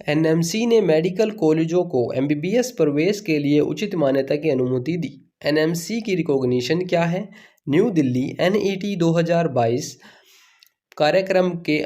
NMC ने medical कॉलेजों को एमबीबीएस प्रवेश के लिए उचित मान्यता की अनुमति दी। एनएमसी की रिकॉग्निशन क्या है? न्यू दिल्ली एनईटी 2022 कार्यक्रम के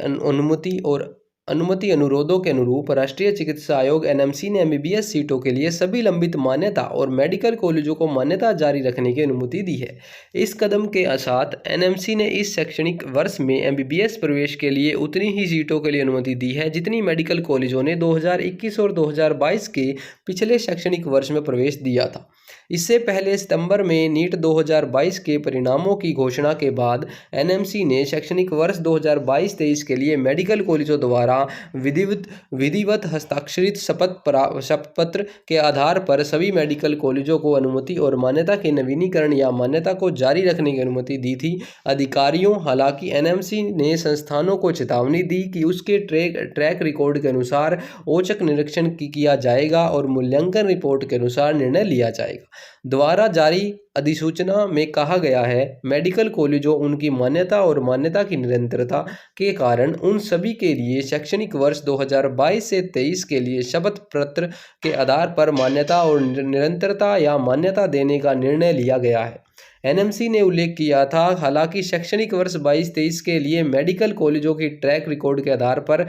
अनुमति अनुरोधों के अनुरूप राष्ट्रीय चिकित्सा आयोग एनएमसी ने एमबीबीएस सीटों के लिए सभी लंबित मान्यता और मेडिकल कॉलेजों को मान्यता जारी रखने की अनुमति दी है। इस कदम के साथ एनएमसी ने इस शैक्षणिक वर्ष में एमबीबीएस प्रवेश के लिए उतनी ही सीटों के लिए अनुमति दी है जितनी मेडिकल कॉलेजों ने 2021 और 2022 के पिछले शैक्षणिक वर्ष में प्रवेश दिया था। इससे पहले सितंबर में नीट 2022 के परिणामों की घोषणा के बाद एनएमसी ने शैक्षणिक वर्ष 2022-23 के लिए मेडिकल कॉलेजों द्वारा विधिवत हस्ताक्षरित शपथ पत्र के आधार पर सभी मेडिकल कॉलेजों को अनुमति और मान्यता के नवीनीकरण या मान्यता को जारी रखने की अनुमति दी थी। अधिकारियों हालांकि एनएमसी ने संस्थानों को चेतावनी दी कि उसके ट्रैक रिकॉर्ड के अनुसार औचक निरीक्षण किया जाएगा और मूल्यांकन रिपोर्ट के अनुसार निर्णय लिया जाएगा। द्वारा जारी अधिसूचना में कहा गया है, मेडिकल कॉलेजों उनकी मान्यता और मान्यता की निरंतरता के कारण उन सभी के लिए शैक्षणिक वर्ष 2022 से 23 के लिए शपथ पत्र के आधार पर मान्यता और निरंतरता या मान्यता देने का निर्णय लिया गया है। एनएमसी ने उल्लेख किया था, हालांकि शैक्षणिक वर्ष 22-23 के लिए मेडिकल कॉलेजों की ट्रैक रिकॉर्ड के आधार पर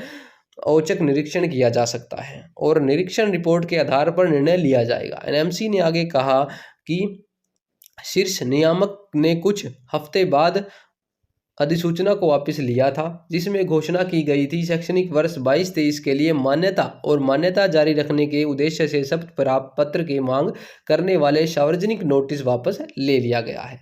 औचक निरीक्षण किया जा सकता है और निरीक्षण रिपोर्ट के आधार पर निर्णय लिया जाएगा। एनएमसी ने आगे कहा कि शीर्ष नियामक ने कुछ हफ्ते बाद अधिसूचना को वापस लिया था, जिसमें घोषणा की गई थी शैक्षणिक वर्ष 22-23 के लिए मान्यता और मान्यता जारी रखने के उद्देश्य से शपथ पत्र की मांग करने वाले सार्वजनिक नोटिस वापस ले लिया गया है।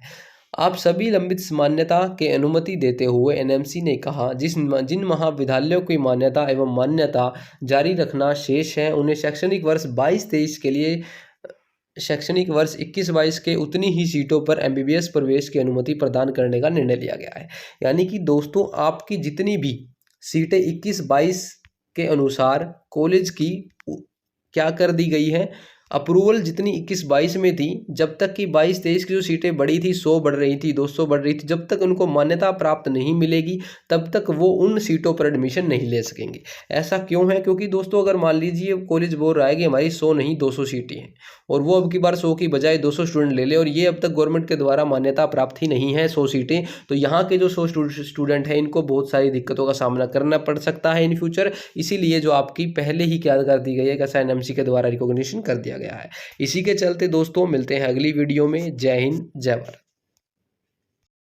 आप सभी लंबित मान्यता के अनुमति देते हुए एनएमसी ने कहा, जिन महाविद्यालयों की मान्यता एवं मान्यता जारी रखना शेष है उन्हें शैक्षणिक वर्ष 22-23 के लिए शैक्षणिक वर्ष 21-22 के उतनी ही सीटों पर एमबीबीएस प्रवेश की अनुमति प्रदान करने का निर्णय लिया गया है। यानी कि दोस्तों, आपकी जितनी भी सीटें 21-22 के अनुसार कॉलेज की क्या कर दी गई है, अप्रूवल जितनी 21-22 में थी, जब तक कि 22-23 की जो सीटें बढ़ी थी, 100 बढ़ रही थी, 200 बढ़ रही थी, जब तक उनको मान्यता प्राप्त नहीं मिलेगी तब तक वो उन सीटों पर एडमिशन नहीं ले सकेंगे। ऐसा क्यों है? क्योंकि दोस्तों, अगर मान लीजिए कॉलेज बोल रहा है कि हमारी 100 नहीं 200 सीटें हैं और वो अब की बार 100 की बजाय 200 स्टूडेंट ले ले और ये अब तक गवर्नमेंट के द्वारा मान्यता प्राप्त ही नहीं है 100 सीटें, तो यहाँ के जो 100 स्टूडेंट हैं इनको बहुत सारी दिक्कतों का सामना करना पड़ सकता है इन फ्यूचर। इसीलिए जो आपकी पहले ही क्या कर दी गई है, कैसा एनएमसी के द्वारा रिकॉग्निशन कर दिया गया है। इसी के चलते दोस्तों, मिलते हैं अगली वीडियो में। जय हिंद, जय भारत।